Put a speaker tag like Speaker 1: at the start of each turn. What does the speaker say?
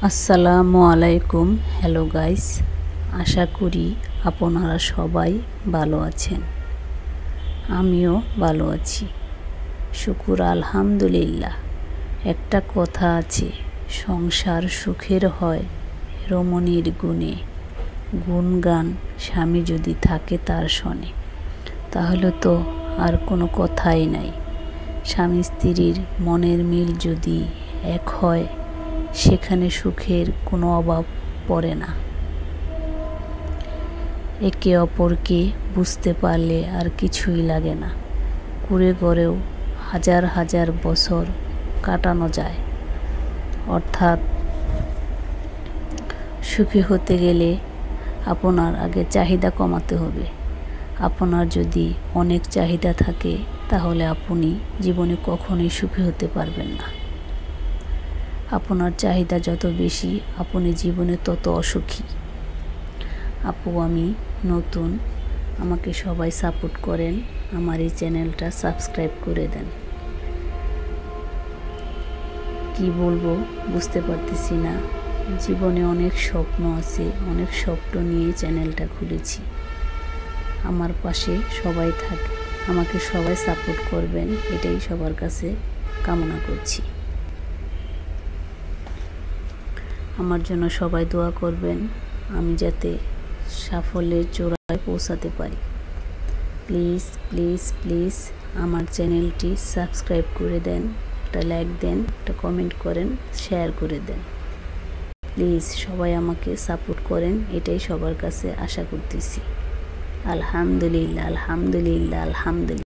Speaker 1: আসসালামু আলাইকুম। Hello guys, আশা করি আপনারা সবাই ভালো আছেন। আমিও ভালো আছি, শুকুর আলহামদুলিল্লাহ। একটা কথা আছে, সংসার সুখের হয় রমণীর গুণে। গুণগান স্বামী যদি থাকে তার শোনে, তাহলে তো আর কোনো কথাই নাই। স্বামী স্ত্রীর মনের মিল যদি এক হয়, সেখানে সুখের কোনো অভাব পড়ে না। একে অপরকে বুঝতে পারলে আর কিছুই লাগে না। কুঁড়ে ঘরেও হাজার হাজার বছর কাটানো যায়। অর্থাৎ সুখী হতে গেলে আপনার আগে চাহিদা কমাতে হবে। আপনার যদি অনেক চাহিদা থাকে, তাহলে আপনি জীবনে কখনোই সুখী হতে পারবেন না। আপনার চাহিদা যত বেশি, আপনি জীবনে তত অসুখী। আপু, আমি নতুন, আমাকে সবাই সাপোর্ট করেন। আমার এই চ্যানেলটা সাবস্ক্রাইব করে দেন। কি বলবো বুঝতে পারতেছি না। জীবনে অনেক স্বপ্ন আছে, অনেক স্বপ্ন নিয়ে চ্যানেলটা খুলেছি। আমার পাশে সবাই থাকে, আমাকে সবাই সাপোর্ট করবেন, এটাই সবার কাছে কামনা করছি। আমার জন্য সবাই দোয়া করবেন, আমি যাতে সাফল্যের চূড়ায় পৌঁছাতে পারি। প্লিজ প্লিজ প্লিজ আমার চ্যানেলটি সাবস্ক্রাইব করে দেন, একটা লাইক দেন, একটা কমেন্ট করেন, শেয়ার করে দেন। প্লিজ সবাই আমাকে সাপোর্ট করেন, এটাই সবার কাছে আশা করতেছি। আলহামদুলিল্লাহ, আলহামদুলিল্লাহ, আলহামদুলিল্লাহ।